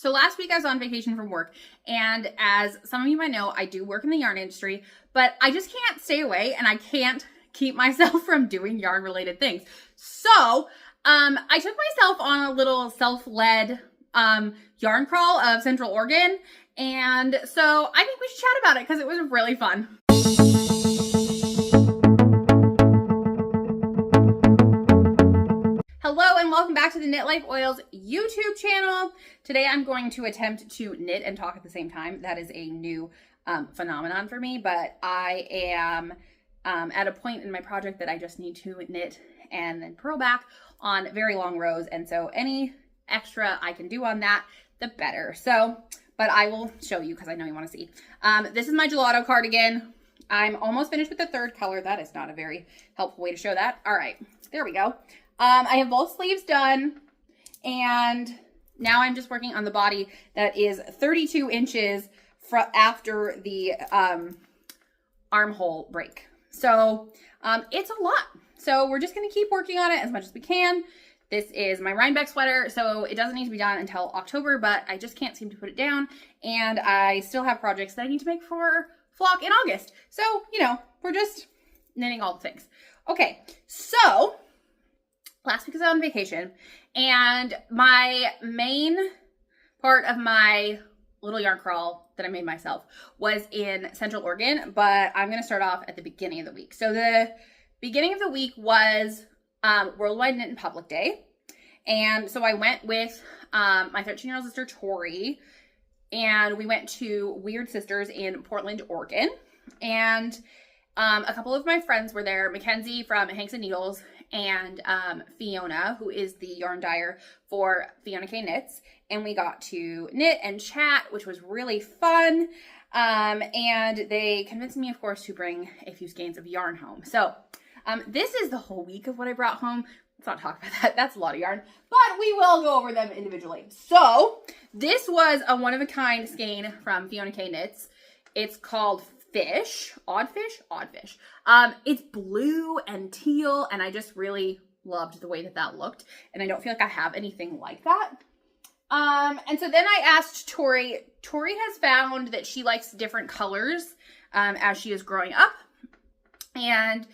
So last week I was on vacation from work, and as some of you might know, I do work in the yarn industry, but I just can't stay away and I can't keep myself from doing yarn related things. So I took myself on a little self-led yarn crawl of Central Oregon, and so I think we should chat about it because it was really fun. Hello and welcome back to the Knit Life Oils YouTube channel. Today I'm going to attempt to knit and talk at the same time. That is a new phenomenon for me, but I am at a point in my project that I just need to knit and then purl back on very long rows, and so any extra I can do on that, the better. So, but I will show you because I know you want to see. This is my gelato cardigan. I'm almost finished with the third color. That is not a very helpful way to show that. All right, there we go. I have both sleeves done, and now I'm just working on the body that is 32 inches after the armhole break. So it's a lot. So we're just going to keep working on it as much as we can. This is my Rhinebeck sweater, so it doesn't need to be done until October, but I just can't seem to put it down, and I still have projects that I need to make for Flock in August. So, you know, we're just knitting all the things. Okay, so last week I was on vacation, and my main part of my little yarn crawl that I made myself was in Central Oregon, but I'm going to start off at the beginning of the week. So the beginning of the week was Worldwide Knit in Public Day, and so I went with my 13-year-old sister Tori, and we went to Weird Sisters in Portland, Oregon, and a couple of my friends were there, Mackenzie from Hanks and Needles, and Fiona, who is the yarn dyer for Fiona K Knits, and we got to knit and chat, which was really fun, and they convinced me, of course, to bring a few skeins of yarn home. So this is the whole week of what I brought home. Let's not talk about that. That's a lot of yarn, but we will go over them individually. So this was a one-of-a-kind skein from Fiona K Knits. It's called Odd Fish. It's blue and teal, and I just really loved the way that looked, and I don't feel like I have anything like that. And so then I asked Tori. Tori has found that she likes different colors as she is growing up, and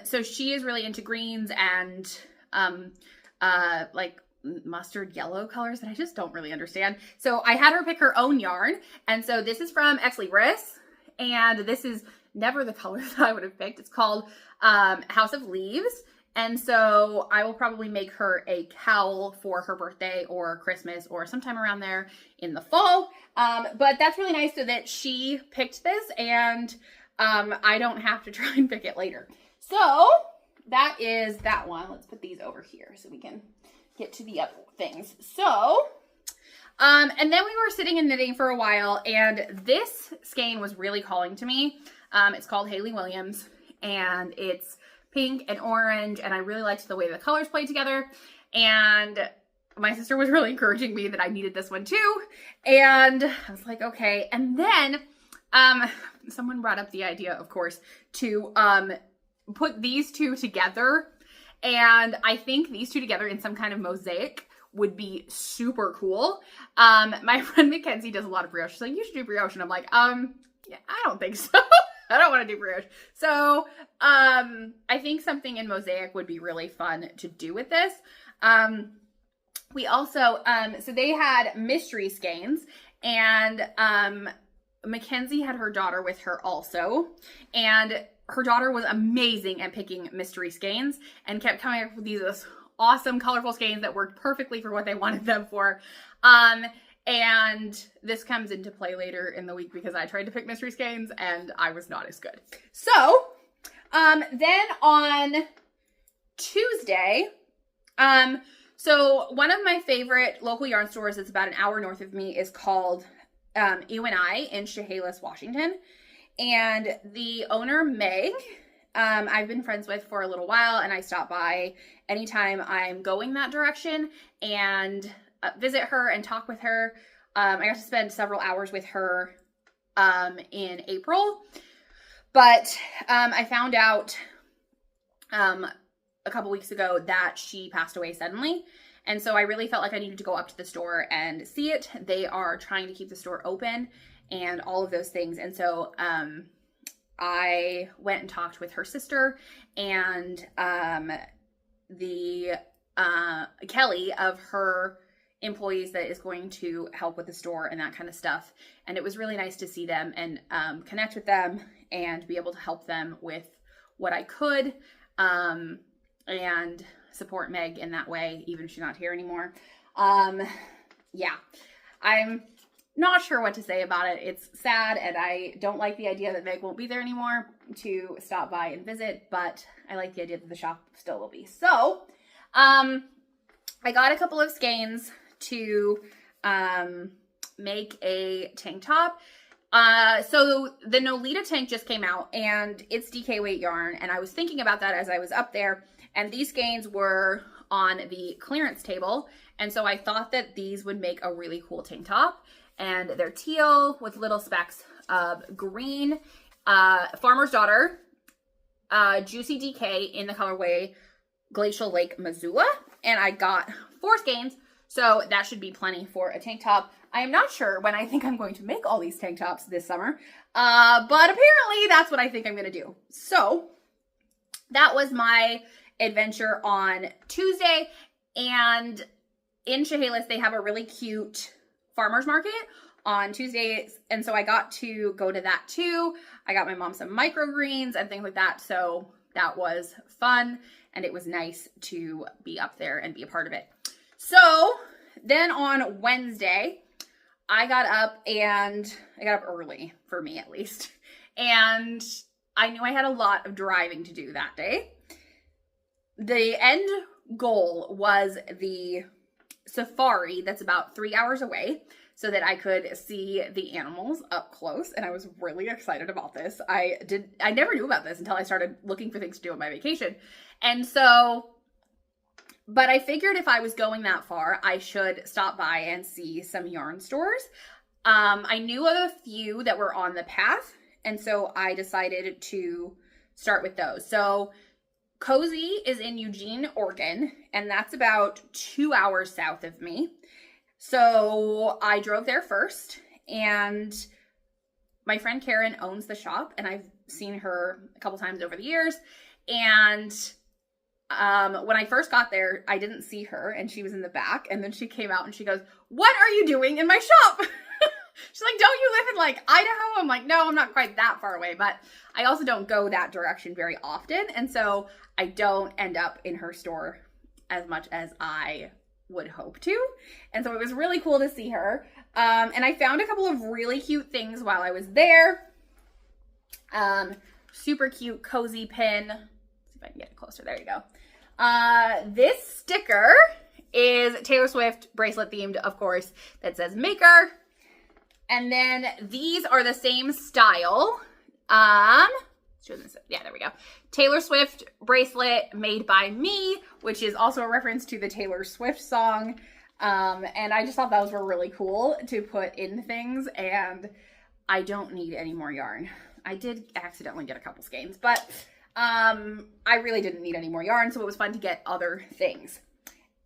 so she is really into greens and like mustard yellow colors that I just don't really understand. So I had her pick her own yarn, and so this is from Ex Libris, and this is never the color that I would have picked. It's called House of Leaves, and so I will probably make her a cowl for her birthday or Christmas or sometime around there in the fall. But that's really nice so that she picked this, and I don't have to try and pick it later. So that is that one. Let's put these over here so we can get to the other things. So and then we were sitting and knitting for a while, and this skein was really calling to me. It's called Haley Williams, and it's pink and orange, and I really liked the way the colors played together, and my sister was really encouraging me that I needed this one too, and I was like, okay. And then someone brought up the idea, of course, to put these two together, and I think these two together in some kind of mosaic would be super cool. My friend Mackenzie does a lot of brioche. She's like, you should do brioche. And I'm like, yeah, I don't think so. I don't want to do brioche. So I think something in mosaic would be really fun to do with this. We also, so they had mystery skeins, and Mackenzie had her daughter with her also, and her daughter was amazing at picking mystery skeins and kept coming up with these awesome colorful skeins that worked perfectly for what they wanted them for. And this comes into play later in the week because I tried to pick mystery skeins and I was not as good. So then on Tuesday, so one of my favorite local yarn stores that's about an hour north of me is called Ewe and I in Chehalis, Washington. And the owner, Meg, I've been friends with for a little while, and I stop by anytime I'm going that direction and visit her and talk with her. I got to spend several hours with her in April, but I found out a couple weeks ago that she passed away suddenly, And so I really felt like I needed to go up to the store and see it. They are trying to keep the store open and all of those things. And so I went and talked with her sister and the Kelly of her employees that is going to help with the store and that kind of stuff. And it was really nice to see them and connect with them and be able to help them with what I could and support Meg in that way, even if she's not here anymore. Yeah, I'm not sure what to say about it. It's sad, and I don't like the idea that Meg won't be there anymore to stop by and visit, but I like the idea that the shop still will be. So, I got a couple of skeins to make a tank top. So the Nolita tank just came out, and it's DK weight yarn, and I was thinking about that as I was up there, and these skeins were on the clearance table, and so I thought that these would make a really cool tank top. And they're teal with little specks of green. Farmer's Daughter, Juicy DK in the colorway Glacial Lake Missoula. And I got 4 skeins, so that should be plenty for a tank top. I am not sure when I think I'm going to make all these tank tops this summer, but apparently that's what I think I'm going to do. So that was my adventure on Tuesday. And in Chehalis, they have a really cute farmer's market on Tuesdays, and so I got to go to that too. I got my mom some microgreens and things like that, so that was fun, and it was nice to be up there and be a part of it. So then on Wednesday, I got up early, for me at least, and I knew I had a lot of driving to do that day. The end goal was the safari that's about 3 hours away so that I could see the animals up close, and I was really excited about this. I never knew about this until I started looking for things to do on my vacation. And so, but I figured if I was going that far, I should stop by and see some yarn stores. I knew of a few that were on the path, and so I decided to start with those. So Cozy is in Eugene, Oregon, and that's about 2 hours south of me. So I drove there first, and my friend Karen owns the shop, and I've seen her a couple times over the years. And when I first got there, I didn't see her, and she was in the back, and then she came out and she goes, "What are you doing in my shop?" She's like, "Don't you live in like Idaho?" I'm like, "No, I'm not quite that far away," but I also don't go that direction very often. And so I don't end up in her store as much as I would hope to. And so it was really cool to see her. And I found a couple of really cute things while I was there. Super cute cozy pin. Let's see if I can get it closer. There you go. This sticker is Taylor Swift bracelet themed, of course, that says maker. And then these are the same style. Yeah, there we go. Taylor Swift bracelet made by me, which is also a reference to the Taylor Swift song. And I just thought those were really cool to put in things, and I don't need any more yarn. I did accidentally get a couple skeins, but I really didn't need any more yarn, so it was fun to get other things.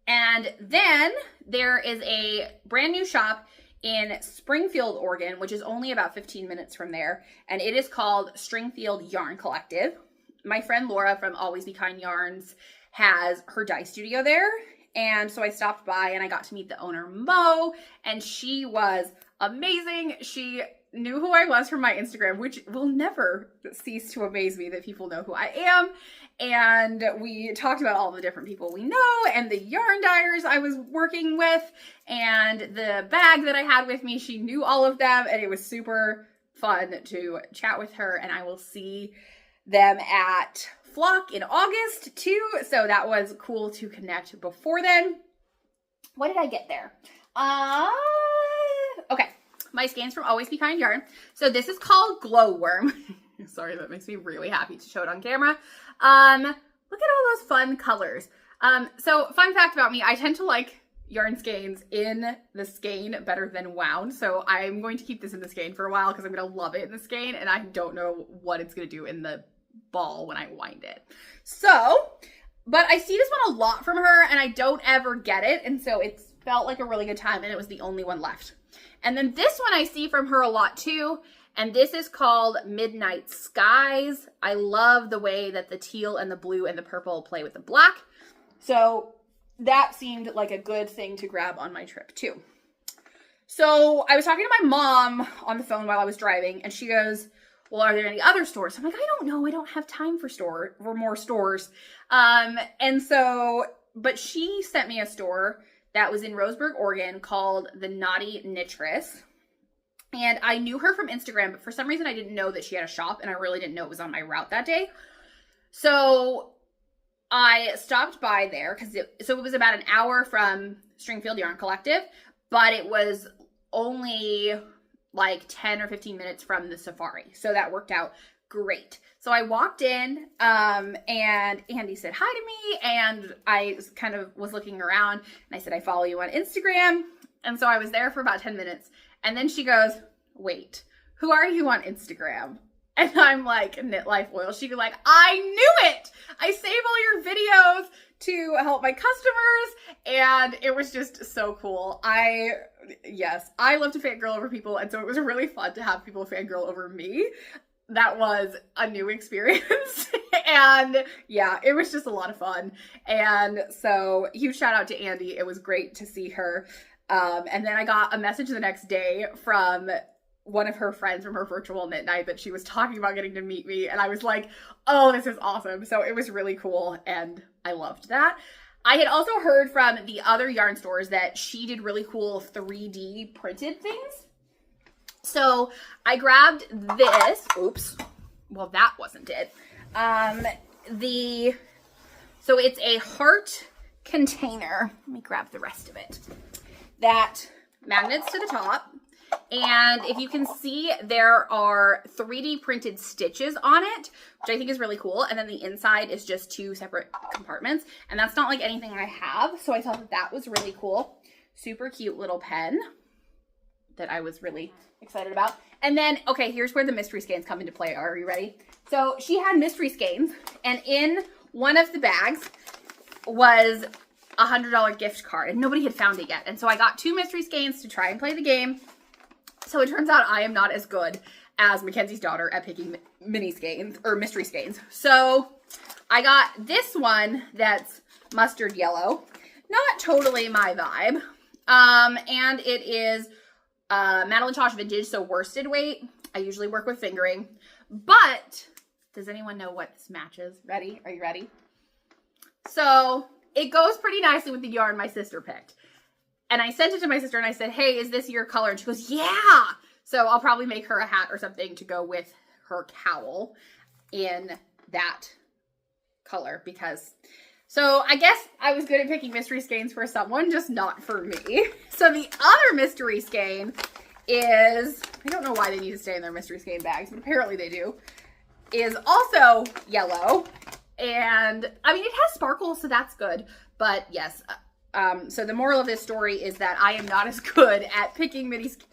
And then there is a brand new shop in Stringfield, Oregon, which is only about 15 minutes from there, and it is called Stringfield Yarn Collective. My friend Laura from Always Be Kind Yarns has her dye studio there, and so I stopped by and I got to meet the owner, Mo, and she was amazing. She knew who I was from my Instagram, which will never cease to amaze me that people know who I am. And we talked about all the different people we know and the yarn dyers I was working with and the bag that I had with me. She knew all of them, and it was super fun to chat with her. And I will see them at Flock in August too. So that was cool to connect before then. What did I get there? Okay. My skeins from Always Be Kind Yarn. So this is called Glowworm. Sorry, that makes me really happy to show it on camera. Look at all those fun colors. So fun fact about me, I tend to like yarn skeins in the skein better than wound. So I'm going to keep this in the skein for a while because I'm going to love it in the skein, and I don't know what it's going to do in the ball when I wind it. So, but I see this one a lot from her and I don't ever get it. And so it felt like a really good time and it was the only one left. And then this one I see from her a lot too. And this is called Midnight Skies. I love the way that the teal and the blue and the purple play with the black. So that seemed like a good thing to grab on my trip too. So I was talking to my mom on the phone while I was driving and she goes, well, are there any other stores? I'm like, I don't know. I don't have time for more stores. But she sent me a store that was in Roseburg, Oregon called the Knotty Knittress. And I knew her from Instagram, but for some reason I didn't know that she had a shop and I really didn't know it was on my route that day. So I stopped by there because it was about an hour from Stringfield Yarn Collective, but it was only like 10 or 15 minutes from the safari. So that worked out great. So I walked in and Andy said hi to me and I kind of was looking around and I said, I follow you on Instagram. And so I was there for about 10 minutes. And then she goes, wait, who are you on Instagram? And I'm like, Knit Life Oil. She was like, I knew it. I save all your videos to help my customers. And it was just so cool. Yes, I love to fangirl over people. And so it was really fun to have people fangirl over me. That was a new experience. And yeah, it was just a lot of fun. And so huge shout out to Andy. It was great to see her. And then I got a message the next day from one of her friends from her virtual knit night that she was talking about getting to meet me. And I was like, oh, this is awesome. So it was really cool. And I loved that. I had also heard from the other yarn stores that she did really cool 3D printed things. So I grabbed this. Oops. Well, that wasn't it. So it's a heart container. Let me grab the rest of it. That magnets to the top. And if you can see, there are 3D printed stitches on it, which I think is really cool. And then the inside is just 2 separate compartments. And that's not like anything I have. So I thought that that was really cool. Super cute little pen that I was really excited about. And then, okay, here's where the mystery skeins come into play. Are you ready? So she had mystery skeins. And in one of the bags was a $100 gift card. And nobody had found it yet. And so I got 2 mystery skeins to try and play the game. So it turns out I am not as good as Mackenzie's daughter at picking mini skeins or mystery skeins. So I got this one that's mustard yellow. Not totally my vibe. And it is Madeline Tosh vintage, so worsted weight. I usually work with fingering. But does anyone know what this matches? Ready? Are you ready? So it goes pretty nicely with the yarn my sister picked. And I sent it to my sister and I said, hey, is this your color? And she goes, yeah. So I'll probably make her a hat or something to go with her cowl in that color because, so I guess I was good at picking mystery skeins for someone, just not for me. So the other mystery skein is, I don't know why they need to stay in their mystery skein bags, but apparently they do, is also yellow. And I mean, it has sparkles, so that's good. But yes, so the moral of this story is that I am not as good at picking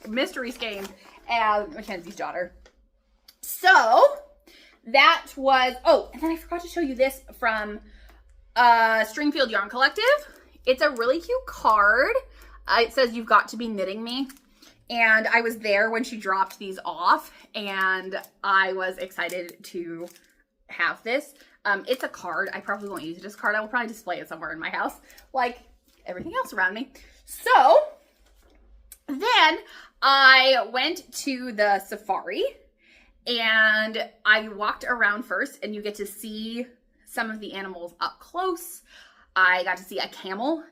mystery skeins as Mackenzie's daughter. So that was, oh, and then I forgot to show you this from Stringfield Yarn Collective. It's a really cute card. It says, you've got to be knitting me. And I was there when she dropped these off and I was excited to have this. It's a card. I probably won't use it as a card. I will probably display it somewhere in my house, like everything else around me. So then I went to the safari and I walked around first and you get to see some of the animals up close. I got to see a camel.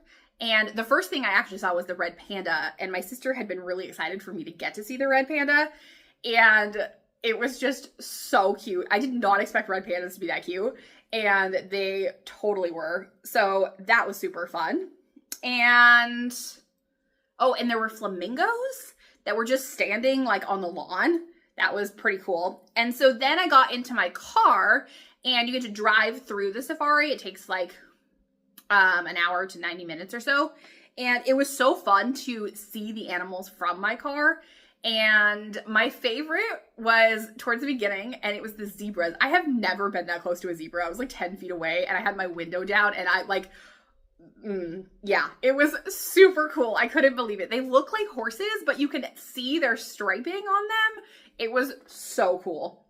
And the first thing I actually saw was the red panda. And my sister had been really excited for me to get to see the red panda. And it was just so cute. I did not expect red pandas to be that cute. And they totally were. So that was super fun. And, oh, and there were flamingos that were just standing like on the lawn. That was pretty cool. And so then I got into my car and you get to drive through the safari. It takes like an hour to 90 minutes or so. And it was so fun to see the animals from my car. And my favorite was towards the beginning, and it was the zebras. I have never been that close to a zebra. I was like 10 feet away, and I had my window down, and I like, yeah, it was super cool. I couldn't believe it. They look like horses, but you can see their striping on them. It was so cool.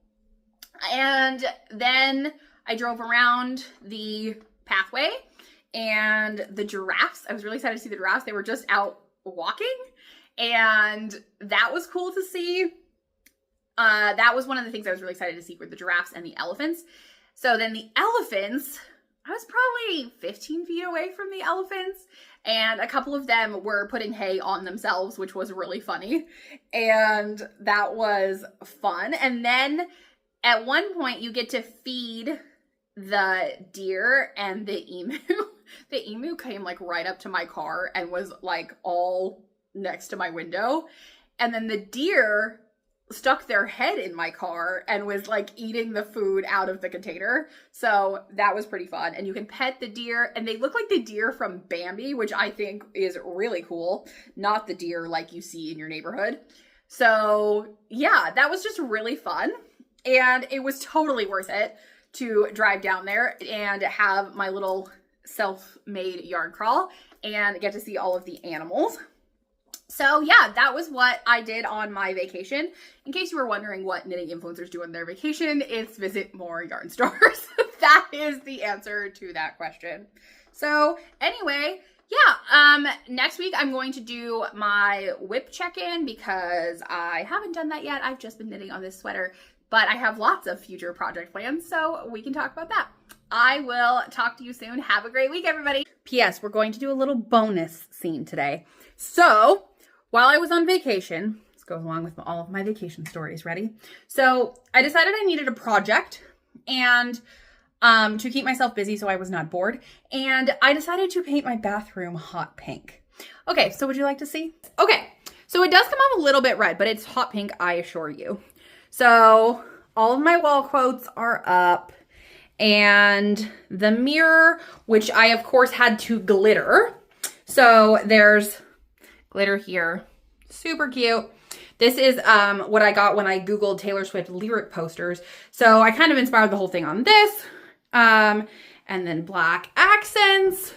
And then I drove around the pathway, and the giraffes, I was really excited to see the giraffes. They were just out walking, and that was cool to see. That was one of the things I was really excited to see, were the giraffes and the elephants. So then the elephants, I was probably 15 feet away from the elephants, and a couple of them were putting hay on themselves, which was really funny. And that was fun. And then at one point you get to feed the deer and the emu. The emu came like right up to my car and was like all next to my window. And then the deer stuck their head in my car and was like eating the food out of the container. So that was pretty fun. And you can pet the deer, and they look like the deer from Bambi, which I think is really cool. Not the deer like you see in your neighborhood. So yeah, that was just really fun. And it was totally worth it to drive down there and have my little self-made yarn crawl and get to see all of the animals. So yeah, that was what I did on my vacation. In case you were wondering what knitting influencers do on their vacation, it's visit more yarn stores. That is the answer to that question. So anyway, yeah, next week I'm going to do my whip check-in because I haven't done that yet. I've just been knitting on this sweater, but I have lots of future project plans, so we can talk about that. I will talk to you soon. Have a great week, everybody. P.S. We're going to do a little bonus scene today. So while I was on vacation, this goes along with all of my vacation stories, ready? So I decided I needed a project and to keep myself busy so I was not bored. And I decided to paint my bathroom hot pink. Okay, so would you like to see? Okay, so it does come off a little bit red, but it's hot pink, I assure you. So all of my wall quotes are up, and the mirror, which I of course had to glitter. So there's glitter here, super cute. This is what I got when I Googled Taylor Swift lyric posters. So I kind of inspired the whole thing on this, and then black accents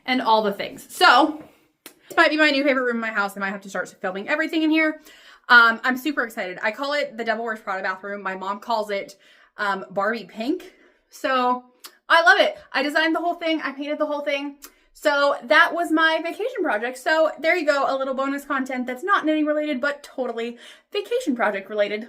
and all the things. So this might be my new favorite room in my house. I might have to start filming everything in here. I'm super excited. I call it the Devil Wears Prada bathroom. My mom calls it Barbie pink. So I love it. I designed the whole thing. I painted the whole thing. So that was my vacation project. So there you go, a little bonus content that's not knitting related, but totally vacation project related.